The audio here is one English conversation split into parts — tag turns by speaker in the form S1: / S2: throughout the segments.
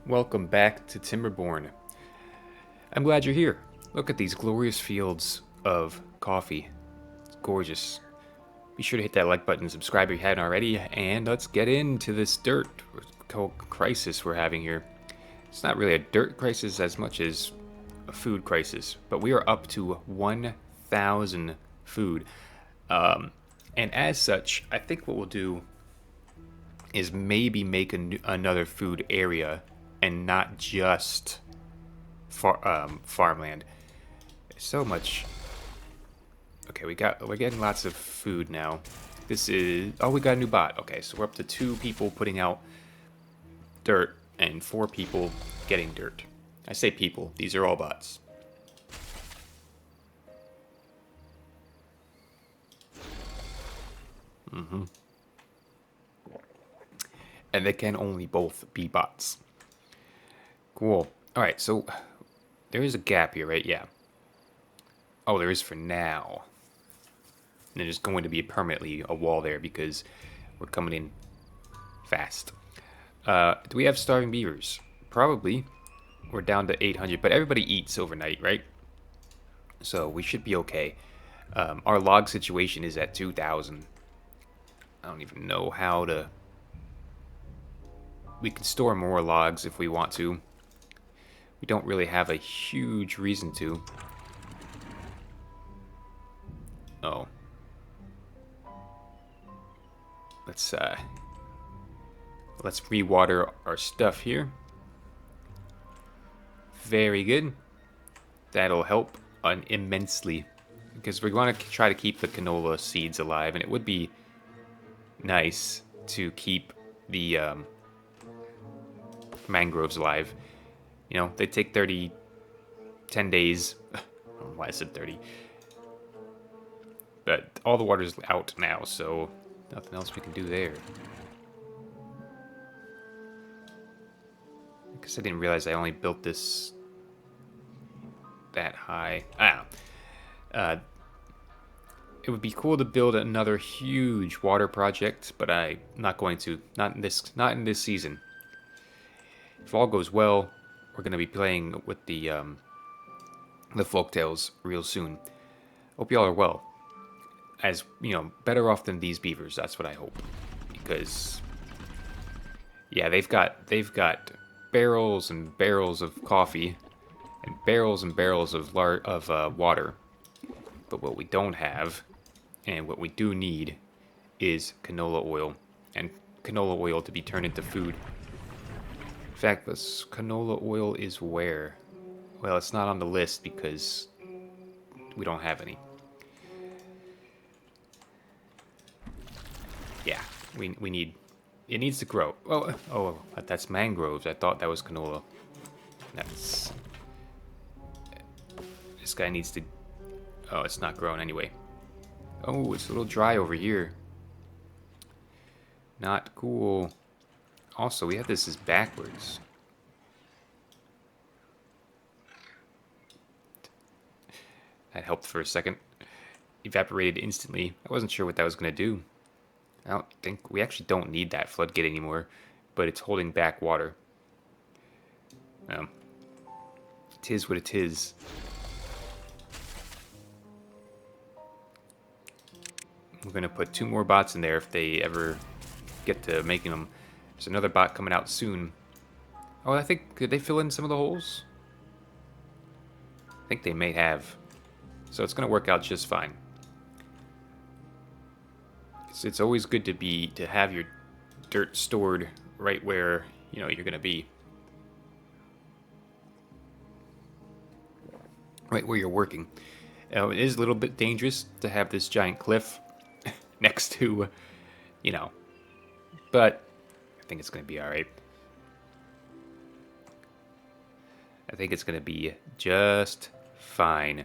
S1: Welcome back to Timberborn. I'm glad you're here. Look at these glorious fields of coffee. It's gorgeous. Be sure to hit that like button and subscribe if you hadn't already, and let's get into this dirt crisis we're having here. It's not really a dirt crisis as much as a food crisis, but we are up to 1,000 food. And as such, I think what we'll do is maybe make another food area and not just farmland. So much. Okay, we're getting lots of food now. This is we got a new bot. Okay, so we're up to 2 people putting out dirt and 4 people getting dirt. I say people; these are all bots. And they can only both be bots. Cool. All right, so there is a gap here, right? Yeah. Oh, there is for now. And there's going to be permanently a wall there because we're coming in fast. Do we have starving beavers? Probably. We're down to 800, but everybody eats overnight, right? So we should be okay. Our log situation is at 2,000. I don't even know how to... We can store more logs if we want to. We don't really have a huge reason to. Oh. Let's rewater our stuff here. Very good. That'll help immensely because we're going to try to keep the canola seeds alive, and it would be nice to keep the mangroves alive. You know, they take 10 days. I don't know why I said 30. But all the water's out now, so nothing else we can do there. I guess I didn't realize I only built this that high. It would be cool to build another huge water project, but I'm not going to. Not in this season. If all goes well, we're going to be playing with the folktales real soon. Hope y'all are well. As you know, better off than these beavers. That's what I hope, because yeah, they've got barrels and barrels of coffee and barrels of water. But what we don't have, and what we do need, is canola oil, and canola oil to be turned into food. In fact, this canola oil is where? Well, it's not on the list because we don't have any. Yeah, we need... It needs to grow. Oh, that's mangroves. I thought that was canola. That's... This guy needs to... Oh, it's not growing anyway. Oh, it's a little dry over here. Not cool. Also, we have this as backwards. That helped for a second. Evaporated instantly. I wasn't sure what that was going to do. I don't think... We actually don't need that floodgate anymore, but it's holding back water. It is what it is. We're going to put 2 more bots in there if they ever get to making them. There's another bot coming out soon. Oh, I think... Did they fill in some of the holes? I think they may have. So it's going to work out just fine. It's always good to have your dirt stored right where, you know, you're going to be. Right where you're working. It is a little bit dangerous to have this giant cliff next to, you know, but I think it's going to be alright. I think it's going to be just fine.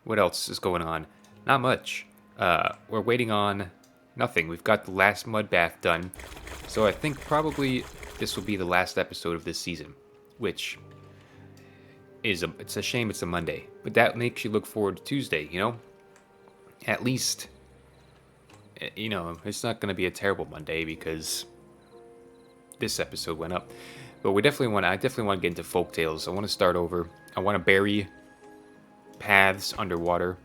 S1: What else is going on? Not much. We're waiting on nothing. We've got the last mud bath done. So I think probably this will be the last episode of this season, which it's a shame it's a Monday, but that makes you look forward to Tuesday, you know? At least, you know, it's not going to be a terrible Monday because this episode went up. But I definitely want to get into folktales. I want to start over. I want to bury paths underwater.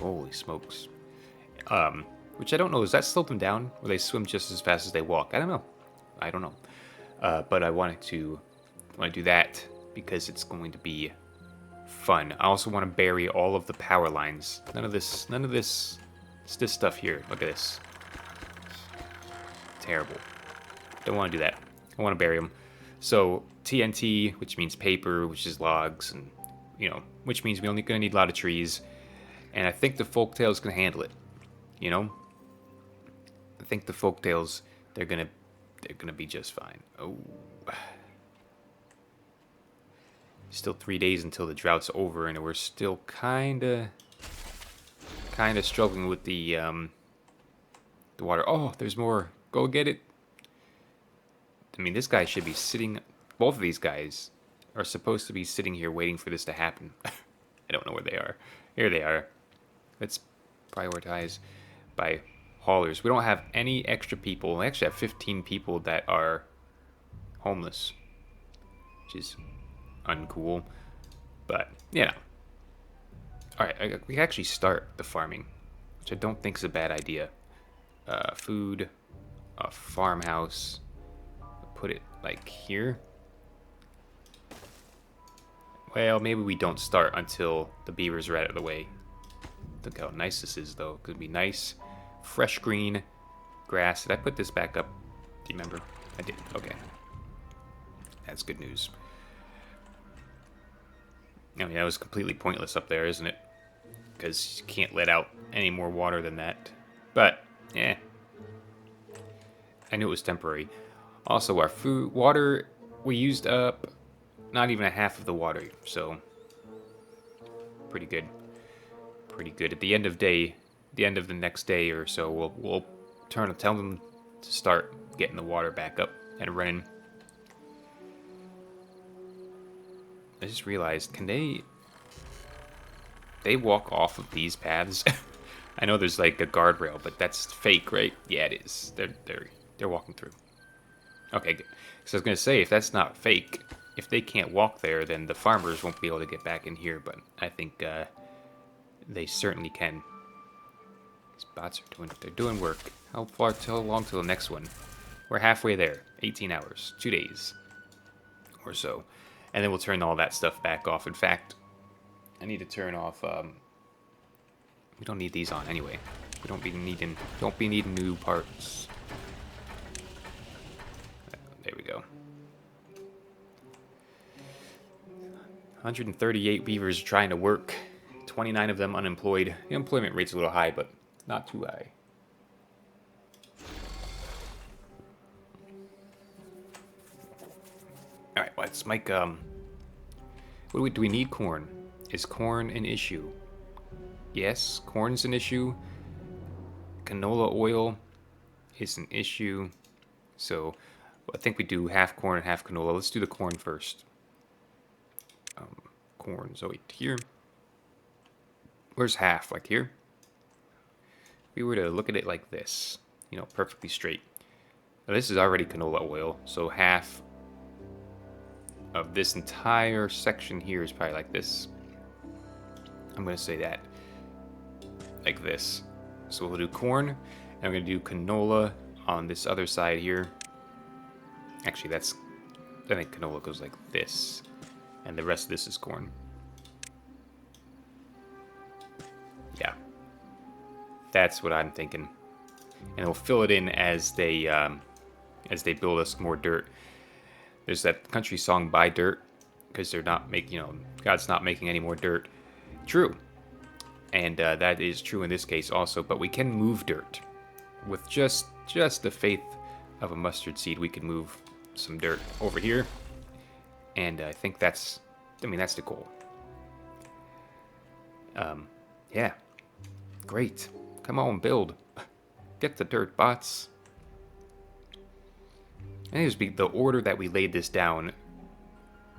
S1: Holy smokes. Which I don't know, does that slow them down? Or they swim just as fast as they walk? I don't know. But I want to do that because it's going to be fun. I also want to bury all of the power lines. None of this stuff here. Look at this. Terrible. Don't want to do that. I want to bury them. So TNT, which means paper, which is logs, and which means we only gonna need a lot of trees. And I think the folktales can handle it. I think the folktales they're gonna be just fine. Oh, still 3 days until the drought's over, and we're still kinda struggling with the water. Oh, there's more. Go get it. I mean, this guy should be sitting. Both of these guys are supposed to be sitting here waiting for this to happen. I don't know where they are. Here they are. Let's prioritize by haulers. We don't have any extra people. We actually have 15 people that are homeless, which is uncool. But, Alright, we can actually start the farming, which I don't think is a bad idea. Food, a farmhouse. Put it like here. Well, maybe we don't start until the beavers are out of the way. Look how nice this is, though. It could be nice, fresh green grass. Did I put this back up? Do you remember? I did. Okay. That's good news. I mean, that was completely pointless up there, isn't it? Because you can't let out any more water than that. But, yeah. I knew it was temporary. Also, our water, we used up not even a half of the water, so pretty good. Pretty good. At the end of the next day or so, we'll tell them to start getting the water back up and running. I just realized, can they walk off of these paths? I know there's like a guardrail, but that's fake, right? Yeah, it is. They're walking through. Okay, good. So I was going to say, if that's not fake, if they can't walk there, then the farmers won't be able to get back in here, but I think they certainly can. These bots are doing work. How long till the next one? We're halfway there. 18 hours. 2 days. Or so. And then we'll turn all that stuff back off. In fact, I need to turn off, we don't need these on anyway. We don't be needing new parts. There we go. 138 beavers trying to work. 29 of them unemployed. The employment rate's a little high, but not too high. Alright, let's make, do we need corn? Is corn an issue? Yes, corn's an issue. Canola oil is an issue. So, I think we do half corn and half canola. Let's do the corn first. Corn, so here. Where's half? Like here? If we were to look at it like this, perfectly straight. Now this is already canola oil, so half of this entire section here is probably like this. I'm going to say that. Like this. So we'll do corn, and I'm going to do canola on this other side here. Actually, I think canola goes like this. And the rest of this is corn. Yeah. That's what I'm thinking. And we'll fill it in as they build us more dirt. There's that country song, Buy Dirt, because they're not making, God's not making any more dirt. True. And that is true in this case also, but we can move dirt. With just the faith of a mustard seed, we can move some dirt over here. And I think that's the goal. Yeah. Great. Come on, build. Get the dirt, bots. I think the order that we laid this down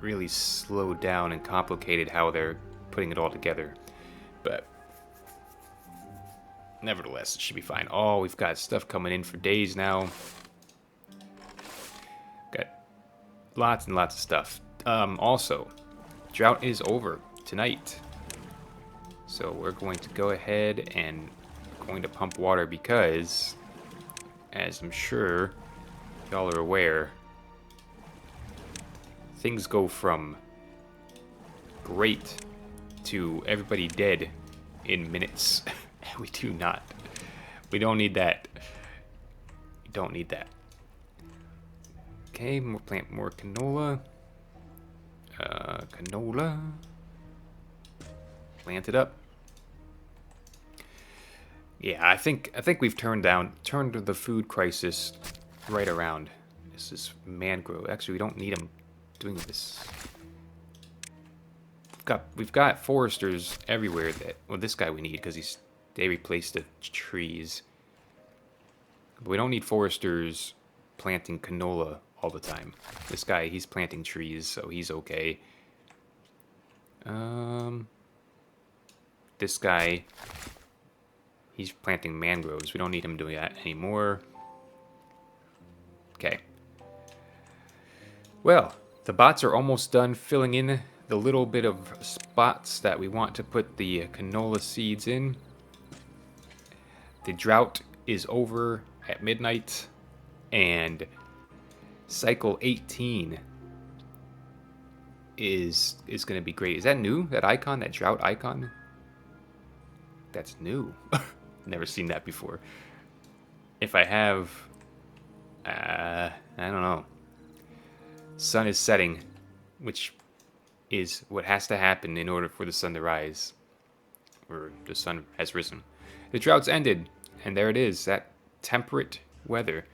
S1: really slowed down and complicated how they're putting it all together. But nevertheless, it should be fine. Oh, we've got stuff coming in for days now. Got lots and lots of stuff. Also, drought is over tonight. So we're going to go ahead and going to pump water because, as I'm sure y'all are aware, things go from great to everybody dead in minutes. We do not. We don't need that. We don't need that. Okay, plant more canola. Canola. Plant it up. Yeah, I think we've turned the food crisis right around. This is mangrove. Actually, we don't need them doing this. We've got foresters everywhere that, well, this guy we need because they replaced the trees. But we don't need foresters planting canola all the time. This guy, he's planting trees, so he's okay. This guy, he's planting mangroves. We don't need him doing that anymore. Okay. Well, the bots are almost done filling in the little bit of spots that we want to put the canola seeds in. The drought is over at midnight, and cycle 18 is going to be great. Is that new? That icon, that drought icon? That's new. Never seen that before. If I have, I don't know. Sun is setting, which is what has to happen in order for the sun to rise. Or the sun has risen. The drought's ended, and there it is, that temperate weather.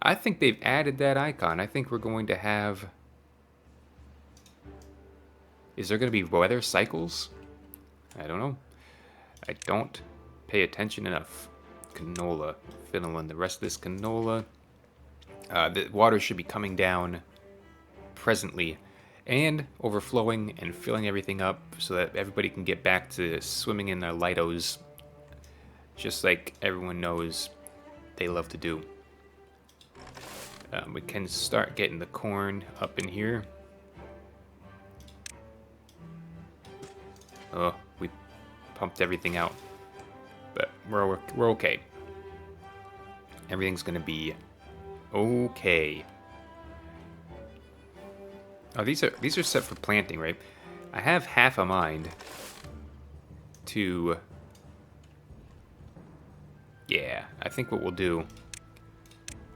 S1: I think they've added that icon. I think we're going to have... Is there going to be weather cycles? I don't know. I don't pay attention enough. Canola. Filling in the rest of this canola. The water should be coming down presently and overflowing and filling everything up so that everybody can get back to swimming in their Lidos, just like everyone knows they love to do. We can start getting the corn up in here. Oh, we pumped everything out, but we're okay. Everything's gonna be okay. Oh, these are set for planting, right? I have half a mind to... Yeah, I think what we'll do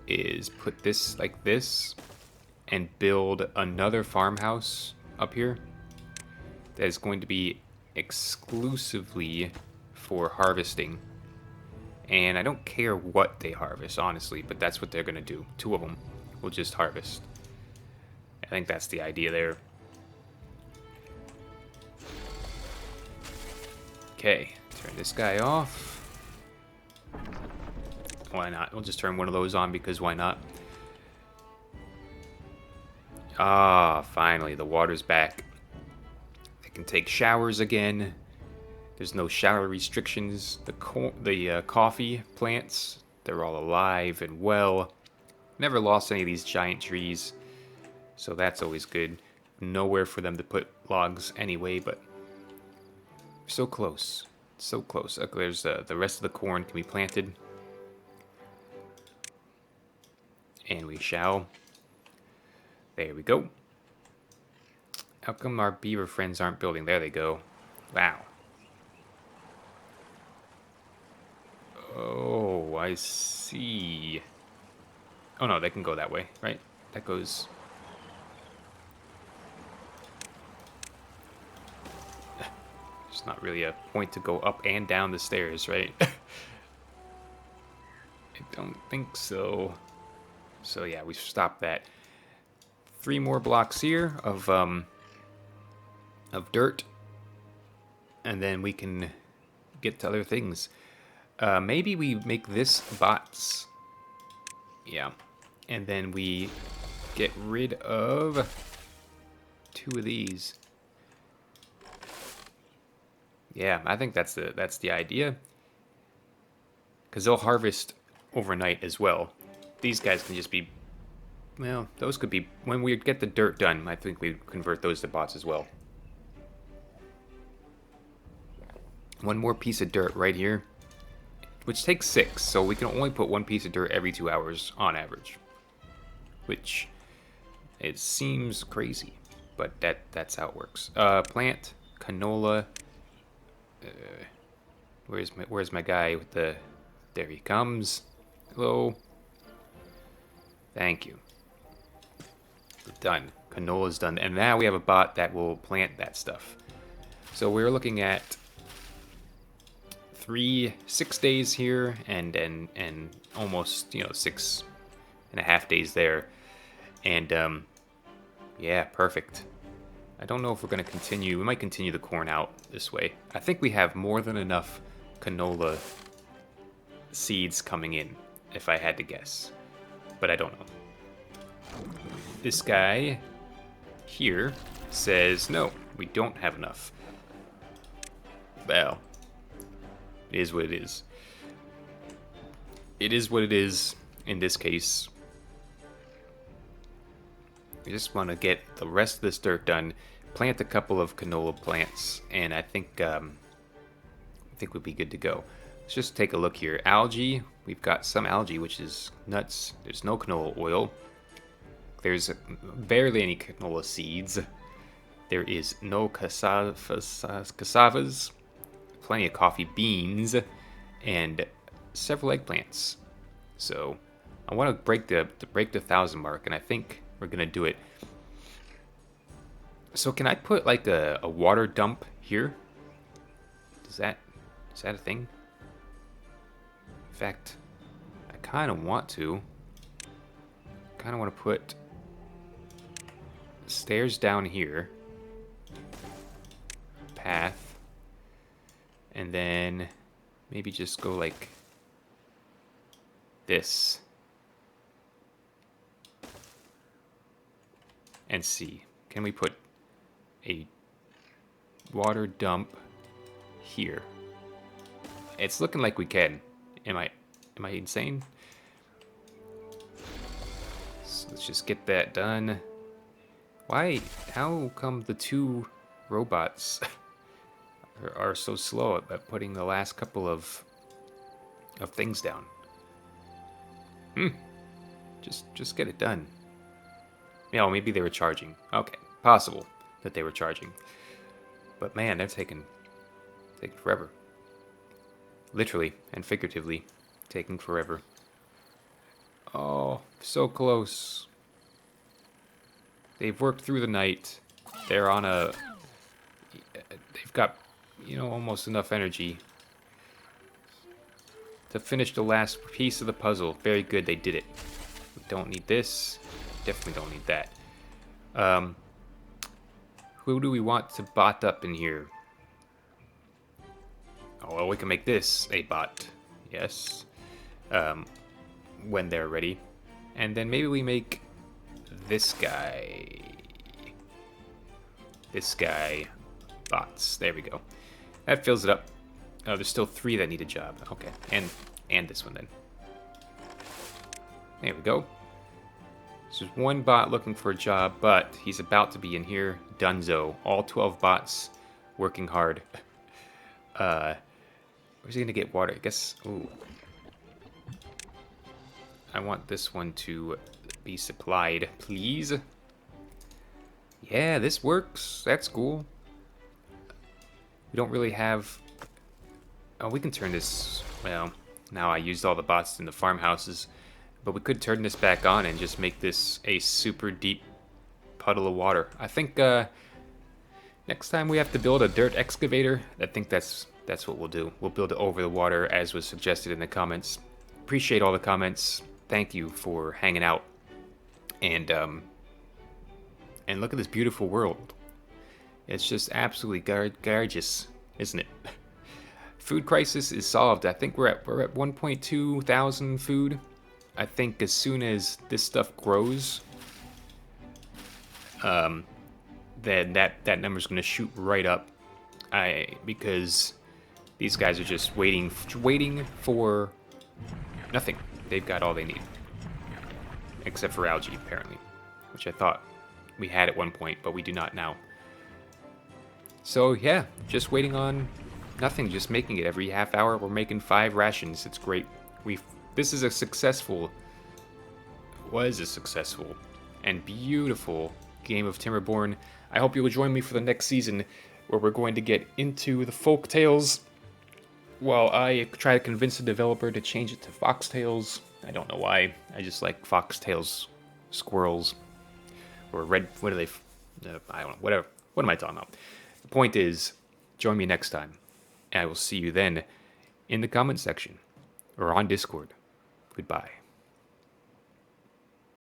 S1: is put this like this and build another farmhouse up here that is going to be exclusively for harvesting. And I don't care what they harvest, honestly, but that's what they're going to do. 2 of them will just harvest. I think that's the idea there. Okay, turn this guy off. Why not? We'll just turn one of those on because why not? Ah, finally, the water's back. They can take showers again. There's no shower restrictions. The coffee plants, they're all alive and well. Never lost any of these giant trees, so that's always good. Nowhere for them to put logs anyway, but so close. So close. Okay, there's the rest of the corn can be planted. And we shall. There we go. How come our beaver friends aren't building? There they go. Wow. Oh, I see. Oh no, they can go that way, right? That goes... There's not really a point to go up and down the stairs, right? I don't think so. So yeah, we stopped that. 3 more blocks here of dirt, and then we can get to other things. Maybe we make this bots. Yeah, and then we get rid of 2 of these. Yeah, I think that's the idea, because they'll harvest overnight as well. These guys can just be well, those could be, when we get the dirt done, I think we convert those to bots as well. One more piece of dirt right here, which takes 6, so we can only put 1 piece of dirt every 2 hours on average. Which, it seems crazy, but that's how it works. Plant, canola, where's my guy with the, there he comes. Hello. Thank you. Done. Canola's done. And now we have a bot that will plant that stuff. So we're looking at 6 days here and almost, 6.5 days there. And yeah, perfect. I don't know if we're going to continue. We might continue the corn out this way. I think we have more than enough canola seeds coming in, if I had to guess. But I don't know. This guy here says, no, we don't have enough. Well, it is what it is. It is what it is in this case. We just want to get the rest of this dirt done, plant a couple of canola plants, and I think we'd be good to go. Let's just take a look here. Algae, we've got some algae, which is nuts. There's no canola oil. There's barely any canola seeds. There is no cassavas, plenty of coffee beans, and several eggplants. So I want to break the 1,000 mark, and I think we're gonna do it. So can I put like a water dump here? Is that a thing? In fact, I kind of want to. Kind of want to put stairs down here, path, and then maybe just go like this. And see, can we put a water dump here? It's looking like we can. Am I insane? So let's just get that done. Why? How come the 2 robots are so slow at putting the last couple of things down? Just get it done. Yeah, well, maybe they were charging. Okay, possible that they were charging. But man, they're taking forever. Literally and figuratively taking forever. Oh, so close. They've worked through the night. They're on a... They've got, almost enough energy to finish the last piece of the puzzle. Very good, they did it. We don't need this. Definitely don't need that. Who do we want to bot up in here? Oh, well, we can make this a bot. Yes. When they're ready. And then maybe we make this guy bots. There we go. That fills it up. Oh, there's still 3 that need a job. Okay. And this one then. There we go. So there's 1 bot looking for a job, but he's about to be in here. Dunzo. All 12 bots working hard. Where's he gonna get water? I guess. Ooh. I want this one to be supplied, please. Yeah, this works. That's cool. We don't really have... Oh, we can turn this... Well, now I used all the bots in the farmhouses. But we could turn this back on and just make this a super deep puddle of water. I think next time we have to build a dirt excavator, I think that's what we'll do. We'll build it over the water as was suggested in the comments. Appreciate all the comments. Thank you for hanging out. And look at this beautiful world. It's just absolutely gorgeous, isn't it? Food crisis is solved. I think we're at 1.2 thousand food. I think as soon as this stuff grows, then that number's going to shoot right up. Because these guys are just waiting for nothing. They've got all they need. except for algae, apparently, which I thought we had at one point, but we do not now. So yeah, just waiting on nothing, just making it. Every half hour we're making 5 rations. It's great. This is was a successful and beautiful game of Timberborn. I hope you'll join me for the next season, where we're going to get into the folk tales while I try to convince the developer to change it to foxtails. I don't know why. I just like foxtails, squirrels, or red. What are they? I don't know. Whatever. What am I talking about? The point is, join me next time, and I will see you then in the comment section or on Discord. Goodbye.